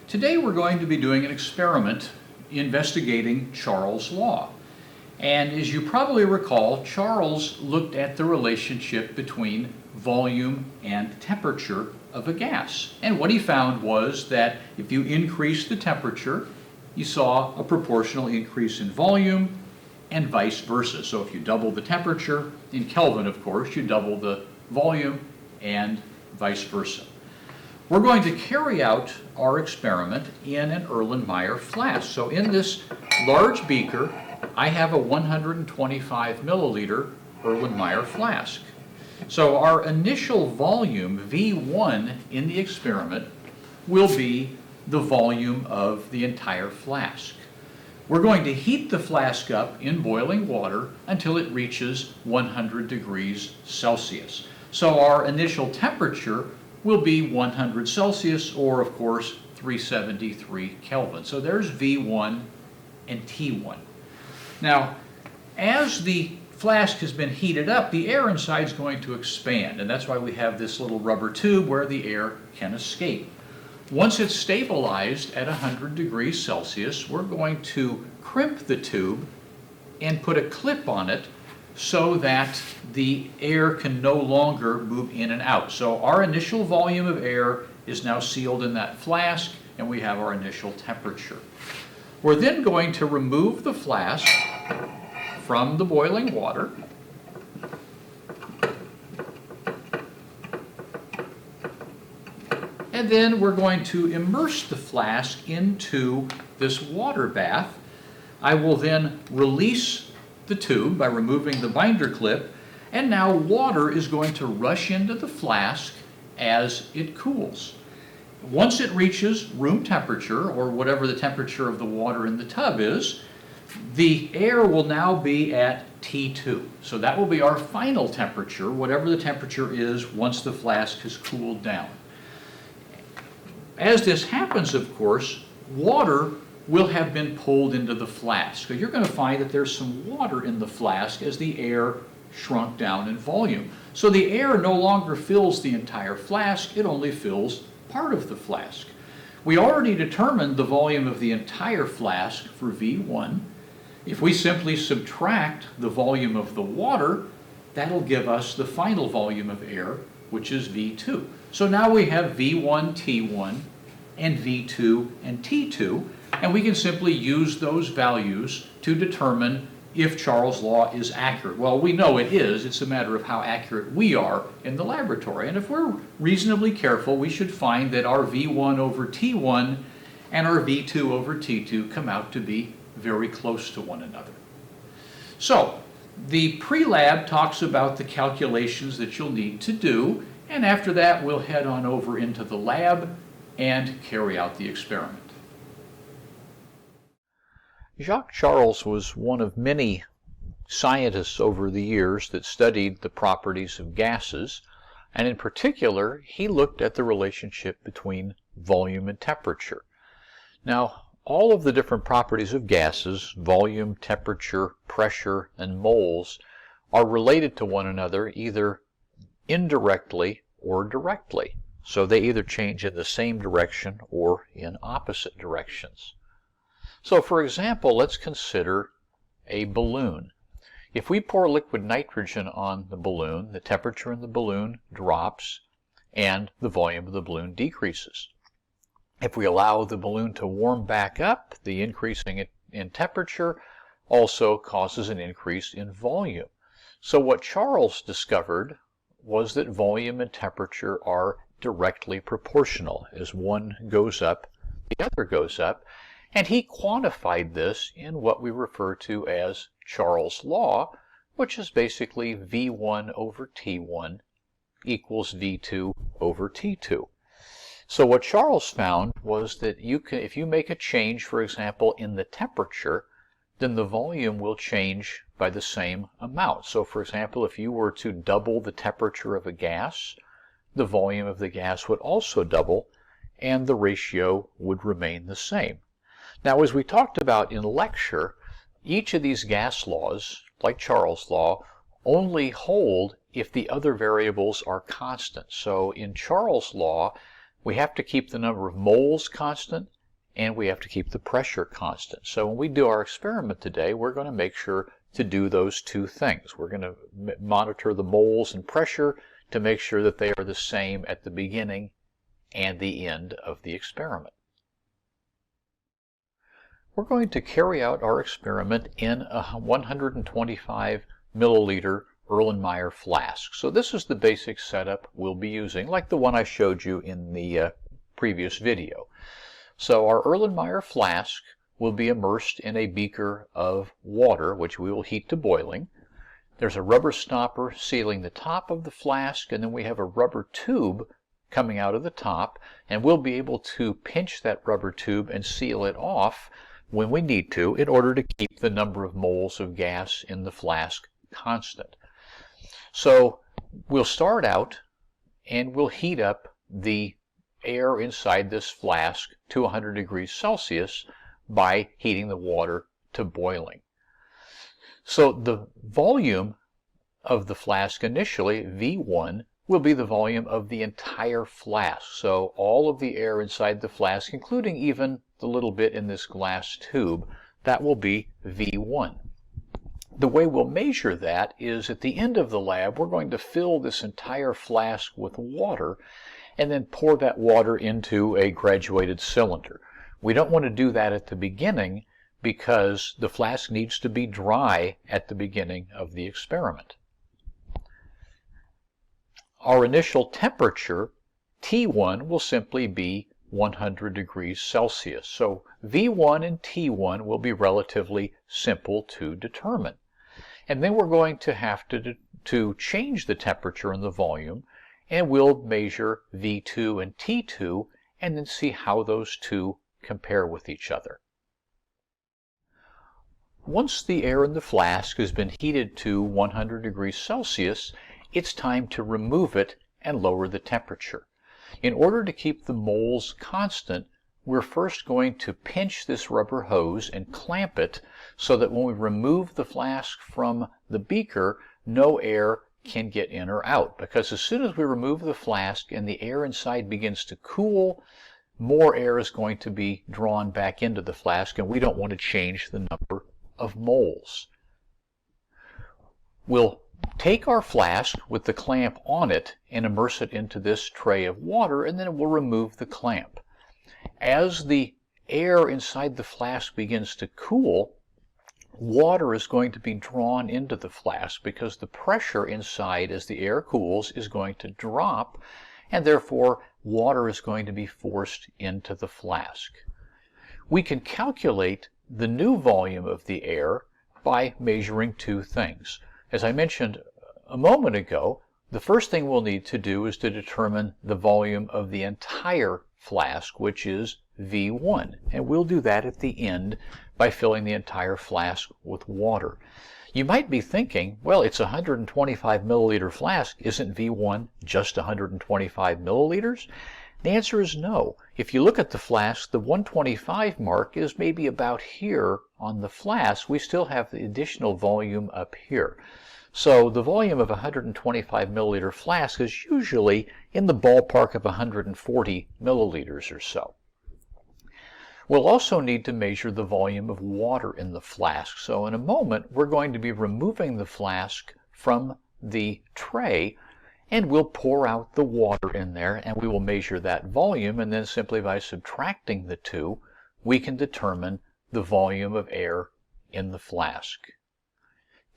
Today we're going to be doing an experiment investigating Charles' law. And as you probably recall, Charles looked at the relationship between volume and temperature of a gas. And what he found was that if you increase the temperature, you saw a proportional increase in volume and vice versa. So if you double the temperature, in Kelvin of course, you double the volume and vice versa. We're going to carry out our experiment in an Erlenmeyer flask. So in this large beaker, I have a 125 milliliter Erlenmeyer flask. So our initial volume, V1, in the experiment will be the volume of the entire flask. We're going to heat the flask up in boiling water until it reaches 100 degrees Celsius. So our initial temperature will be 100 Celsius, or of course 373 Kelvin. So there's V1 and T1. Now, as the flask has been heated up, the air inside is going to expand, and that's why we have this little rubber tube where the air can escape. Once it's stabilized at 100 degrees Celsius, we're going to crimp the tube and put a clip on it so that the air can no longer move in and out. So our initial volume of air is now sealed in that flask, and we have our initial temperature. We're then going to remove the flask from the boiling water. And then we're going to immerse the flask into this water bath. I will then release the tube by removing the binder clip, and now water is going to rush into the flask as it cools. Once it reaches room temperature, or whatever the temperature of the water in the tub is, the air will now be at T2. So that will be our final temperature, whatever the temperature is once the flask has cooled down. As this happens, of course, water will have been pulled into the flask. So you're going to find that there's some water in the flask as the air shrunk down in volume. So the air no longer fills the entire flask, it only fills part of the flask. We already determined the volume of the entire flask for V1. If we simply subtract the volume of the water, that'll give us the final volume of air, which is V2. So now we have V1, T1, and V2 and T2, and we can simply use those values to determine if Charles' law is accurate. Well, we know it is. It's a matter of how accurate we are in the laboratory. And if we're reasonably careful, we should find that our V1 over T1 and our V2 over T2 come out to be very close to one another. So, the pre-lab talks about the calculations that you'll need to do, and after that we'll head on over into the lab and carry out the experiment. Jacques Charles was one of many scientists over the years that studied the properties of gases, and in particular he looked at the relationship between volume and temperature. Now, all of the different properties of gases, volume, temperature, pressure, and moles, are related to one another either indirectly or directly. So they either change in the same direction or in opposite directions. So for example, let's consider a balloon. If we pour liquid nitrogen on the balloon, the temperature in the balloon drops and the volume of the balloon decreases. If we allow the balloon to warm back up, the increasing in temperature also causes an increase in volume. So what Charles discovered was that volume and temperature are directly proportional. As one goes up, the other goes up. And he quantified this in what we refer to as Charles' law, which is basically V1 over T1 equals V2 over T2. So what Charles found was that if you make a change, for example, in the temperature, then the volume will change by the same amount. So for example, if you were to double the temperature of a gas, the volume of the gas would also double, and the ratio would remain the same. Now, as we talked about in lecture, each of these gas laws, like Charles' law, only hold if the other variables are constant. So in Charles' law, we have to keep the number of moles constant and we have to keep the pressure constant. So when we do our experiment today, we're going to make sure to do those two things. We're going to monitor the moles and pressure to make sure that they are the same at the beginning and the end of the experiment. We're going to carry out our experiment in a 125 milliliter Erlenmeyer flask. So this is the basic setup we'll be using, like the one I showed you in the previous video. So our Erlenmeyer flask will be immersed in a beaker of water, which we will heat to boiling. There's a rubber stopper sealing the top of the flask, and then we have a rubber tube coming out of the top, and we'll be able to pinch that rubber tube and seal it off when we need to in order to keep the number of moles of gas in the flask constant. So we'll start out and we'll heat up the air inside this flask to 100 degrees Celsius by heating the water to boiling. So the volume of the flask initially, V1, will be the volume of the entire flask. So all of the air inside the flask, including even the little bit in this glass tube, that will be V1. The way we'll measure that is at the end of the lab, we're going to fill this entire flask with water and then pour that water into a graduated cylinder. We don't want to do that at the beginning because the flask needs to be dry at the beginning of the experiment. Our initial temperature, T1, will simply be 100 degrees Celsius. So V1 and T1 will be relatively simple to determine. And then we're going to have to change the temperature and the volume, and we'll measure V2 and T2 and then see how those two compare with each other. Once the air in the flask has been heated to 100 degrees Celsius, it's time to remove it and lower the temperature. In order to keep the moles constant, we're first going to pinch this rubber hose and clamp it so that when we remove the flask from the beaker, no air can get in or out. Because as soon as we remove the flask and the air inside begins to cool, more air is going to be drawn back into the flask, and we don't want to change the number of moles. We'll take our flask with the clamp on it and immerse it into this tray of water, and then we'll remove the clamp. As the air inside the flask begins to cool, water is going to be drawn into the flask because the pressure inside as the air cools is going to drop, and therefore water is going to be forced into the flask. We can calculate the new volume of the air by measuring two things. As I mentioned a moment ago, the first thing we'll need to do is to determine the volume of the entire flask, which is V1. And we'll do that at the end by filling the entire flask with water. You might be thinking, well, it's a 125 milliliter flask. Isn't V1 just 125 milliliters? The answer is no. If you look at the flask, the 125 mark is maybe about here on the flask. We still have the additional volume up here. So the volume of a 125 milliliter flask is usually in the ballpark of 140 milliliters or so. We'll also need to measure the volume of water in the flask. So in a moment, we're going to be removing the flask from the tray, and we'll pour out the water in there, and we will measure that volume, and then simply by subtracting the two, we can determine the volume of air in the flask.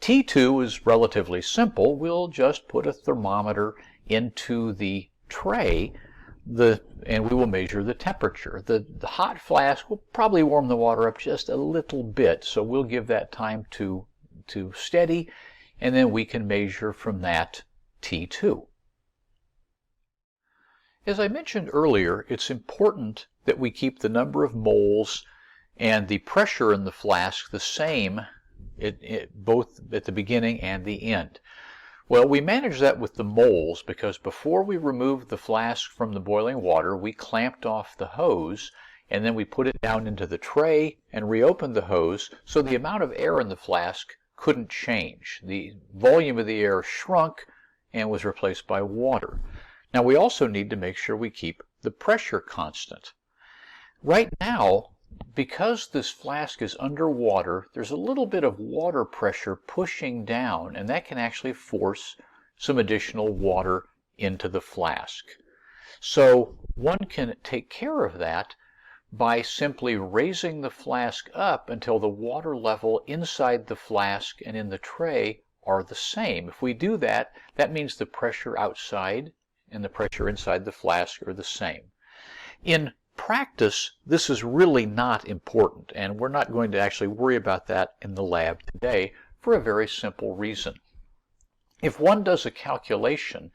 T2 is relatively simple. We'll just put a thermometer into the tray, and we will measure the temperature. The hot flask will probably warm the water up just a little bit, so we'll give that time to steady, and then we can measure from that T2. As I mentioned earlier, it's important that we keep the number of moles and the pressure in the flask the same both at the beginning and the end. Well, we manage that with the moles because before we removed the flask from the boiling water, we clamped off the hose, and then we put it down into the tray and reopened the hose, so the amount of air in the flask couldn't change. The volume of the air shrunk and was replaced by water. Now we also need to make sure we keep the pressure constant. Right now, because this flask is underwater, there's a little bit of water pressure pushing down, and that can actually force some additional water into the flask. So one can take care of that by simply raising the flask up until the water level inside the flask and in the tray are the same. If we do that, that means the pressure outside and the pressure inside the flask are the same. In practice, this is really not important, and we're not going to actually worry about that in the lab today for a very simple reason. If one does a calculation,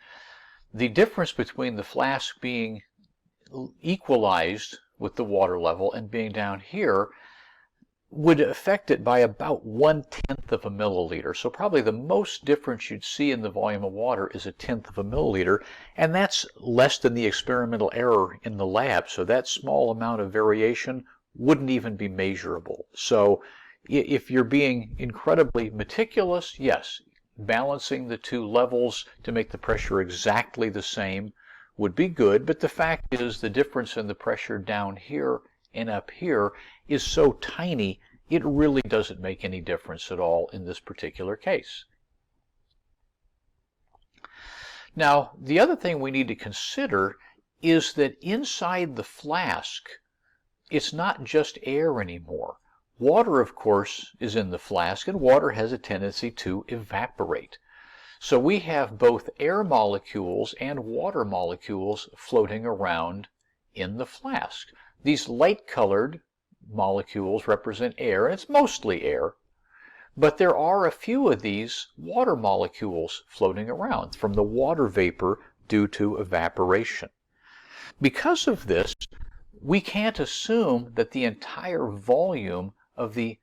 the difference between the flask being equalized with the water level and being down here would affect it by about 1/10 of a milliliter. So probably the most difference you'd see in the volume of water is 1/10 of a milliliter, and that's less than the experimental error in the lab. So that small amount of variation wouldn't even be measurable. So if you're being incredibly meticulous, yes, balancing the two levels to make the pressure exactly the same would be good, but the fact is the difference in the pressure down here and up here is so tiny, it really doesn't make any difference at all in this particular case. Now, the other thing we need to consider is that inside the flask, it's not just air anymore. Water, of course, is in the flask, and water has a tendency to evaporate. So we have both air molecules and water molecules floating around in the flask. These light-colored molecules represent air, and it's mostly air, but there are a few of these water molecules floating around from the water vapor due to evaporation. Because of this, we can't assume that the entire volume of the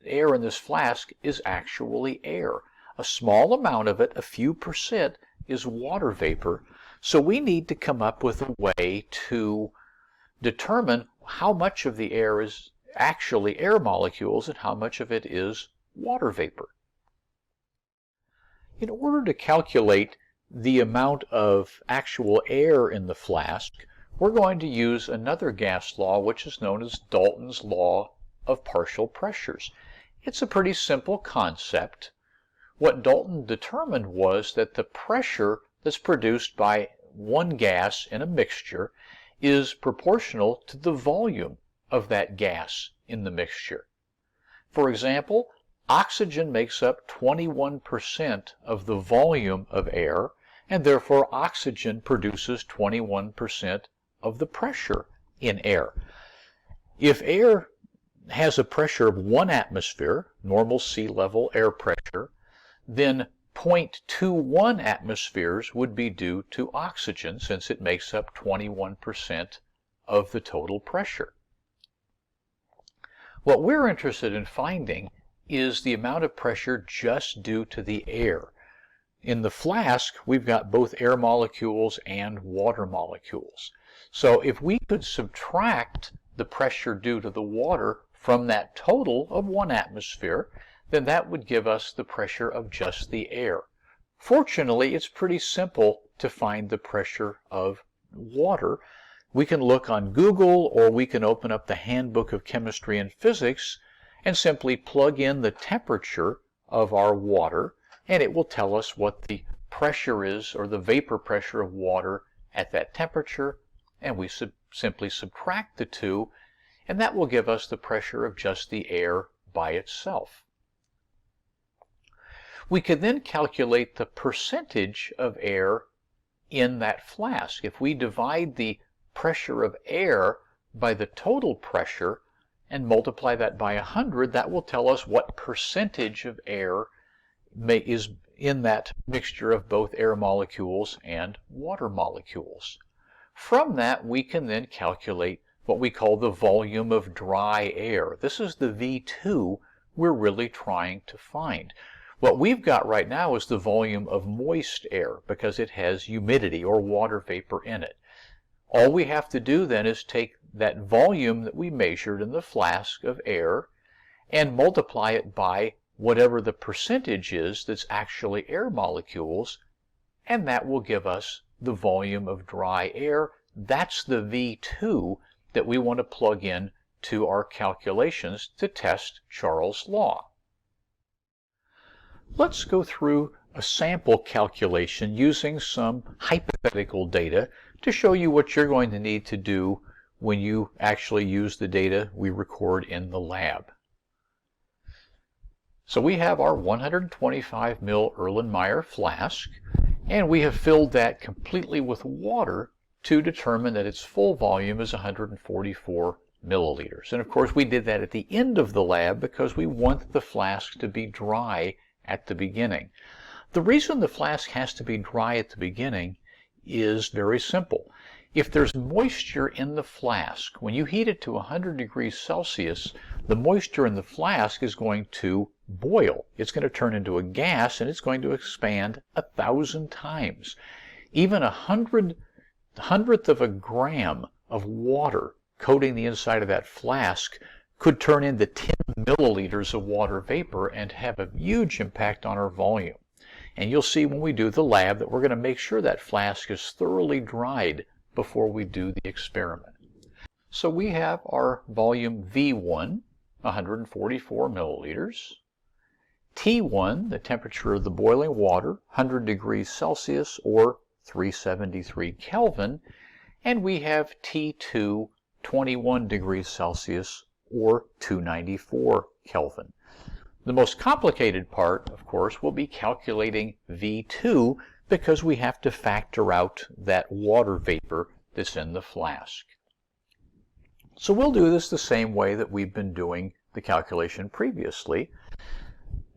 air in this flask is actually air. A small amount of it, a few percent, is water vapor, so we need to come up with a way to determine how much of the air is actually air molecules and how much of it is water vapor. In order to calculate the amount of actual air in the flask, we're going to use another gas law, which is known as Dalton's law of partial pressures. It's a pretty simple concept. What Dalton determined was that the pressure that's produced by one gas in a mixture is proportional to the volume of that gas in the mixture. For example, oxygen makes up 21% of the volume of air, and therefore oxygen produces 21% of the pressure in air. If air has a pressure of 1 atmosphere, normal sea level air pressure, then 0.21 atmospheres would be due to oxygen, since it makes up 21% of the total pressure. What we're interested in finding is the amount of pressure just due to the air. In the flask, we've got both air molecules and water molecules. So if we could subtract the pressure due to the water from that total of 1 atmosphere, then that would give us the pressure of just the air. Fortunately, it's pretty simple to find the pressure of water. We can look on Google, or we can open up the Handbook of Chemistry and Physics and simply plug in the temperature of our water, and it will tell us what the pressure is, or the vapor pressure of water at that temperature, and we simply subtract the two, and that will give us the pressure of just the air by itself. We can then calculate the percentage of air in that flask. If we divide the pressure of air by the total pressure and multiply that by 100, that will tell us what percentage of air is in that mixture of both air molecules and water molecules. From that, we can then calculate what we call the volume of dry air. This is the V2 we're really trying to find. What we've got right now is the volume of moist air, because it has humidity or water vapor in it. All we have to do then is take that volume that we measured in the flask of air and multiply it by whatever the percentage is that's actually air molecules, and that will give us the volume of dry air. That's the V2, that we want to plug in to our calculations to test Charles' law. Let's go through a sample calculation using some hypothetical data to show you what you're going to need to do when you actually use the data we record in the lab. So we have our 125 ml Erlenmeyer flask, and we have filled that completely with water to determine that its full volume is 144 milliliters. And of course we did that at the end of the lab because we want the flask to be dry at the beginning. The reason the flask has to be dry at the beginning is very simple. If there's moisture in the flask, when you heat it to 100 degrees Celsius, the moisture in the flask is going to boil. It's going to turn into a gas, and it's going to expand 1,000 times. Even 1/100th of a gram of water coating the inside of that flask could turn into 10 milliliters of water vapor and have a huge impact on our volume. And you'll see when we do the lab that we're going to make sure that flask is thoroughly dried before we do the experiment. So we have our volume V1, 144 milliliters, T1, the temperature of the boiling water, 100 degrees Celsius or 373 Kelvin, and we have T2, 21 degrees Celsius or 294 Kelvin. The most complicated part, of course, will be calculating V2 because we have to factor out that water vapor that's in the flask. So we'll do this the same way that we've been doing the calculation previously.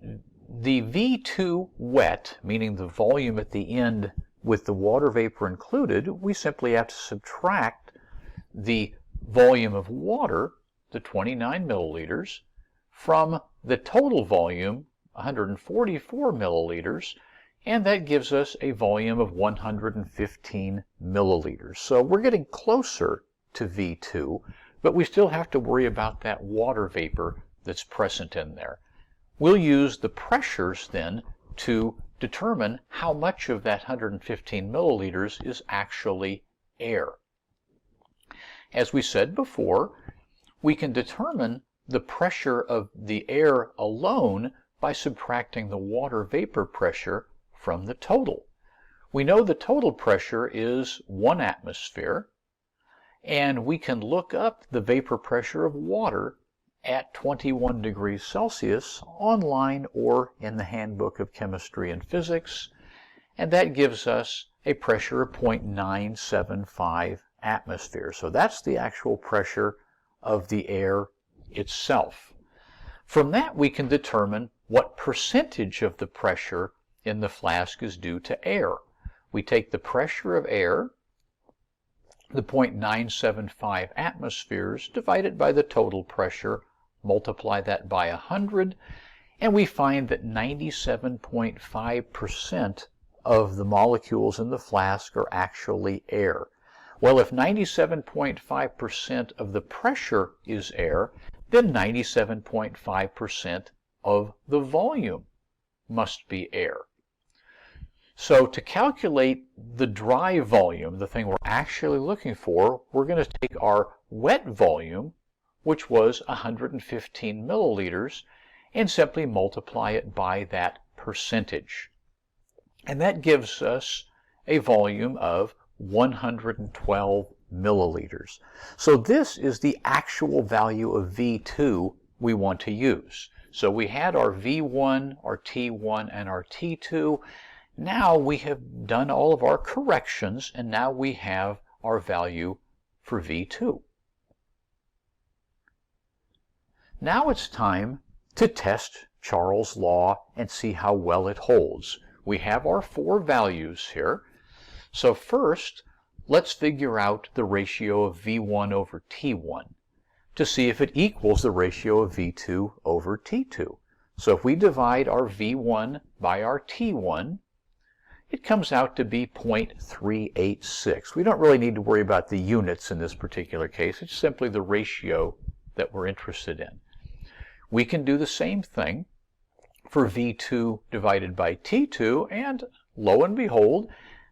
The V2 wet, meaning the volume at the end with the water vapor included, we simply have to subtract the volume of water, the 29 milliliters, from the total volume, 144 milliliters, and that gives us a volume of 115 milliliters. So we're getting closer to V2, but we still have to worry about that water vapor that's present in there. We'll use the pressures then to determine how much of that 115 milliliters is actually air. As we said before, we can determine the pressure of the air alone by subtracting the water vapor pressure from the total. We know the total pressure is 1 atmosphere, and we can look up the vapor pressure of water at 21 degrees Celsius online or in the Handbook of Chemistry and Physics, and that gives us a pressure of 0.975 atmospheres. So that's the actual pressure of the air itself. From that we can determine what percentage of the pressure in the flask is due to air. We take the pressure of air, the 0.975 atmospheres, divide it by the total pressure, multiply that by 100, and we find that 97.5% of the molecules in the flask are actually air. Well, if 97.5% of the pressure is air, then 97.5% of the volume must be air. So to calculate the dry volume, the thing we're actually looking for, we're going to take our wet volume, which was 115 milliliters, and simply multiply it by that percentage. And that gives us a volume of 112 milliliters. So this is the actual value of V2 we want to use. So we had our V1, our T1, and our T2. Now we have done all of our corrections, and now we have our value for V2. Now it's time to test Charles' law and see how well it holds. We have our 4 values here. So first, let's figure out the ratio of V1 over T1 to see if it equals the ratio of V2 over T2. So if we divide our V1 by our T1, it comes out to be 0.386. We don't really need to worry about the units in this particular case. It's simply the ratio that we're interested in. We can do the same thing for V2 divided by T2, and lo and behold,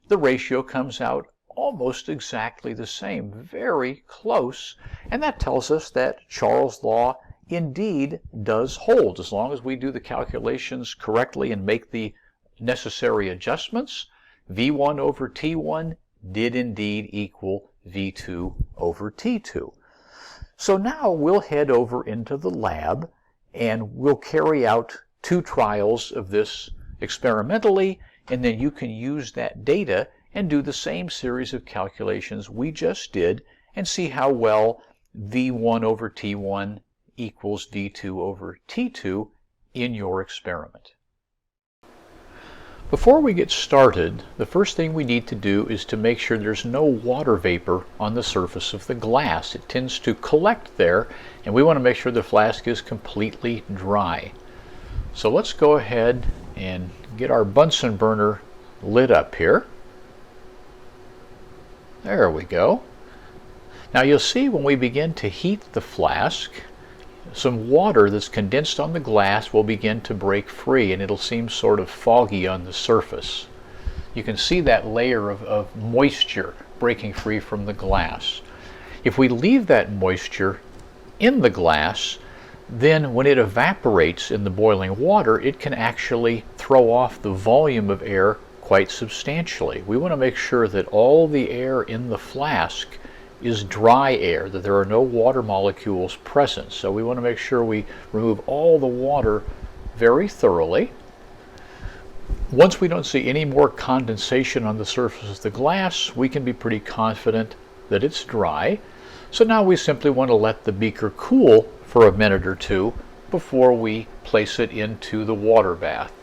the ratio comes out almost exactly the same, very close, and that tells us that Charles' law indeed does hold. As long as we do the calculations correctly and make the necessary adjustments, V1 over T1 did indeed equal V2 over T2. So now we'll head over into the lab and we'll carry out 2 trials of this experimentally, and then you can use that data and do the same series of calculations we just did and see how well V1 over T1 equals V2 over T2 in your experiment. Before we get started, the first thing we need to do is to make sure there's no water vapor on the surface of the glass. It tends to collect there, and we want to make sure the flask is completely dry. So let's go ahead and get our Bunsen burner lit up here. There we go. Now you'll see when we begin to heat the flask, some water that's condensed on the glass will begin to break free, and it'll seem sort of foggy on the surface. You can see that layer of moisture breaking free from the glass. If we leave that moisture in the glass, then when it evaporates in the boiling water, it can actually throw off the volume of air quite substantially. We want to make sure that all the air in the flask is dry air, that there are no water molecules present. So we want to make sure we remove all the water very thoroughly. Once we don't see any more condensation on the surface of the glass, we can be pretty confident that it's dry. So now we simply want to let the beaker cool for a minute or 2 before we place it into the water bath.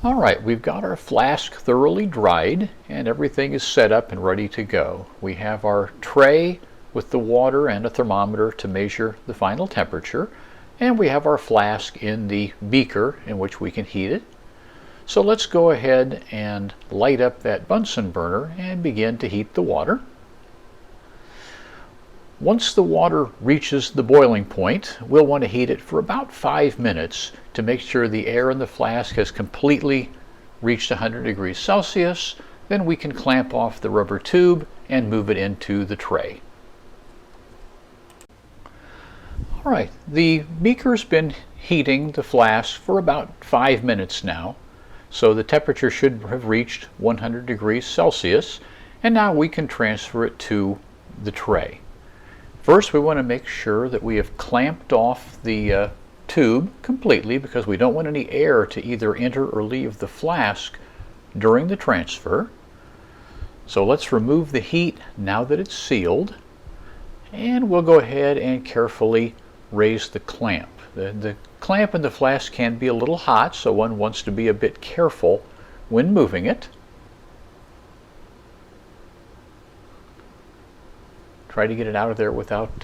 All right, we've got our flask thoroughly dried and everything is set up and ready to go. We have our tray with the water and a thermometer to measure the final temperature, and we have our flask in the beaker in which we can heat it. So let's go ahead and light up that Bunsen burner and begin to heat the water. Once the water reaches the boiling point, we'll want to heat it for about 5 minutes to make sure the air in the flask has completely reached 100 degrees Celsius. Then we can clamp off the rubber tube and move it into the tray. All right, the beaker's been heating the flask for about 5 minutes now, so the temperature should have reached 100 degrees Celsius, and now we can transfer it to the tray. First, we want to make sure that we have clamped off the tube completely, because we don't want any air to either enter or leave the flask during the transfer. So let's remove the heat now that it's sealed, and we'll go ahead and carefully raise the clamp. The clamp in the flask can be a little hot, so one wants to be a bit careful when moving it. Try to get it out of there without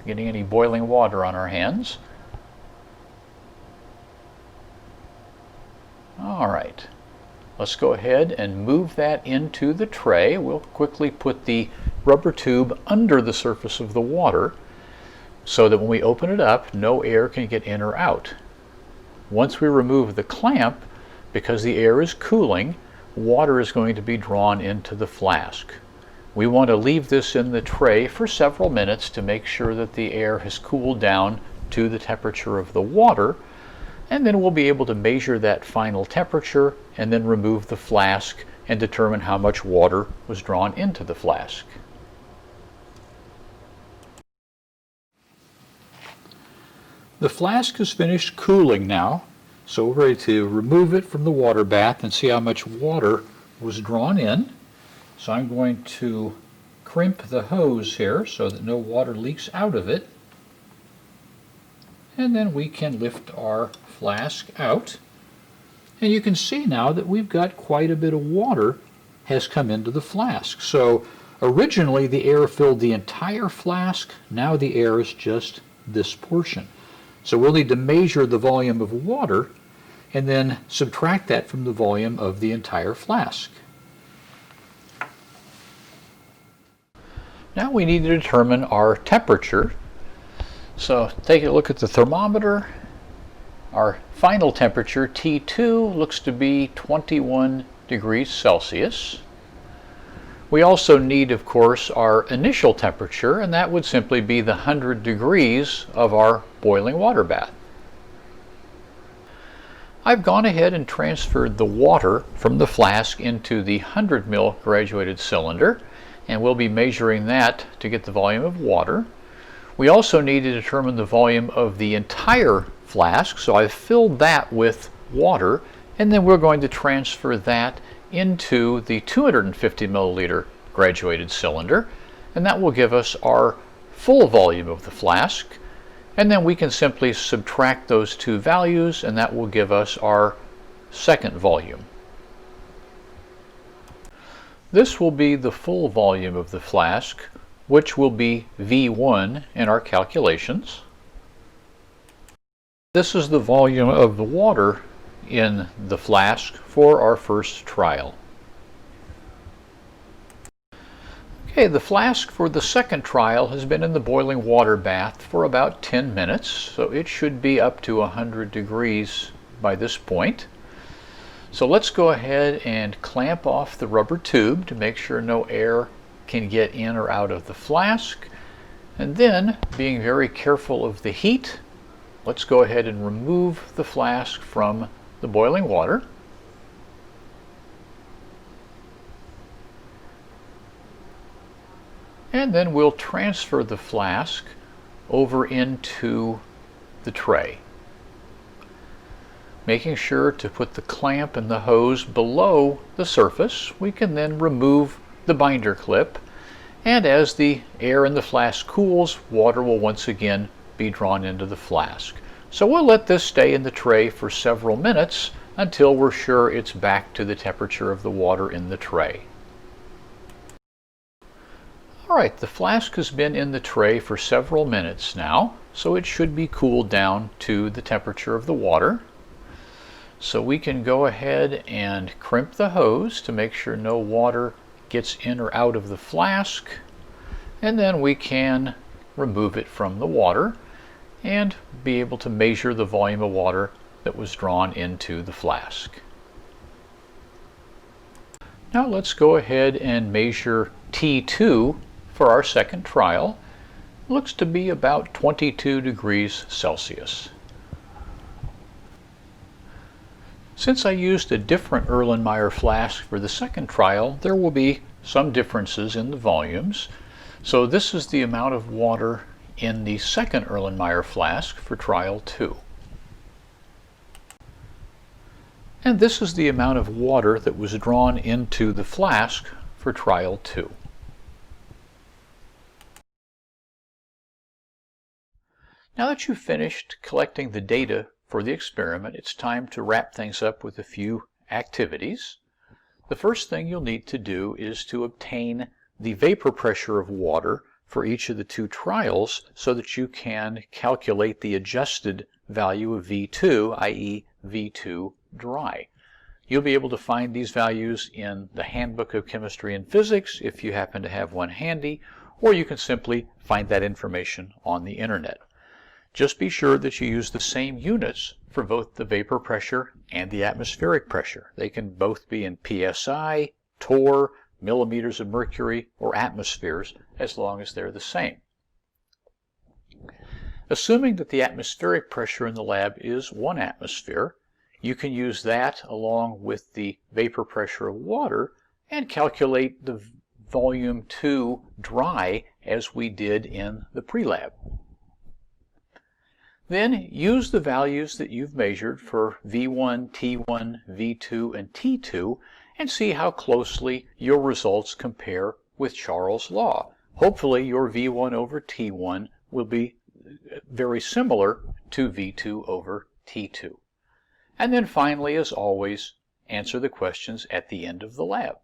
getting any boiling water on our hands. All right, let's go ahead and move that into the tray. We'll quickly put the rubber tube under the surface of the water so that when we open it up, no air can get in or out. Once we remove the clamp, because the air is cooling, water is going to be drawn into the flask. We want to leave this in the tray for several minutes to make sure that the air has cooled down to the temperature of the water, and then we'll be able to measure that final temperature and then remove the flask and determine how much water was drawn into the flask. The flask is finished cooling now, so we're ready to remove it from the water bath and see how much water was drawn in. So I'm going to crimp the hose here so that no water leaks out of it. And then we can lift our flask out. And you can see now that we've got quite a bit of water has come into the flask. So originally the air filled the entire flask. Now the air is just this portion. So we'll need to measure the volume of water and then subtract that from the volume of the entire flask. Now we need to determine our temperature. So take a look at the thermometer. Our final temperature, T2, looks to be 21 degrees Celsius. We also need, of course, our initial temperature, and that would simply be the 100 degrees of our boiling water bath. I've gone ahead and transferred the water from the flask into the 100 ml graduated cylinder, and we'll be measuring that to get the volume of water. We also need to determine the volume of the entire flask, so I've filled that with water, and then we're going to transfer that into the 250 milliliter graduated cylinder, and that will give us our full volume of the flask. And then we can simply subtract those two values, and that will give us our second volume. This will be the full volume of the flask, which will be V1 in our calculations. This is the volume of the water in the flask for our first trial. Okay, the flask for the second trial has been in the boiling water bath for about 10 minutes, so it should be up to 100 degrees by this point. So let's go ahead and clamp off the rubber tube to make sure no air can get in or out of the flask. And then, being very careful of the heat, let's go ahead and remove the flask from the boiling water. And then we'll transfer the flask over into the tray, making sure to put the clamp and the hose below the surface. We can then remove the binder clip, and as the air in the flask cools, water will once again be drawn into the flask. So we'll let this stay in the tray for several minutes until we're sure it's back to the temperature of the water in the tray. Alright, the flask has been in the tray for several minutes now, so it should be cooled down to the temperature of the water. So we can go ahead and crimp the hose to make sure no water gets in or out of the flask, and then we can remove it from the water and be able to measure the volume of water that was drawn into the flask. Now let's go ahead and measure T2 for our second trial. It looks to be about 22 degrees Celsius. Since I used a different Erlenmeyer flask for the second trial, there will be some differences in the volumes. So this is the amount of water in the second Erlenmeyer flask for trial 2. And this is the amount of water that was drawn into the flask for trial 2. Now that you've finished collecting the data for the experiment, it's time to wrap things up with a few activities. The first thing you'll need to do is to obtain the vapor pressure of water for each of the two trials so that you can calculate the adjusted value of V2, i.e. V2 dry. You'll be able to find these values in the Handbook of Chemistry and Physics if you happen to have one handy, or you can simply find that information on the internet. Just be sure that you use the same units for both the vapor pressure and the atmospheric pressure. They can both be in psi, torr, millimeters of mercury, or atmospheres, as long as they're the same. Assuming that the atmospheric pressure in the lab is 1 atmosphere, you can use that along with the vapor pressure of water and calculate the volume 2 dry as we did in the pre-lab. Then use the values that you've measured for V1, T1, V2, and T2 and see how closely your results compare with Charles' law. Hopefully your V1 over T1 will be very similar to V2 over T2. And then finally, as always, answer the questions at the end of the lab.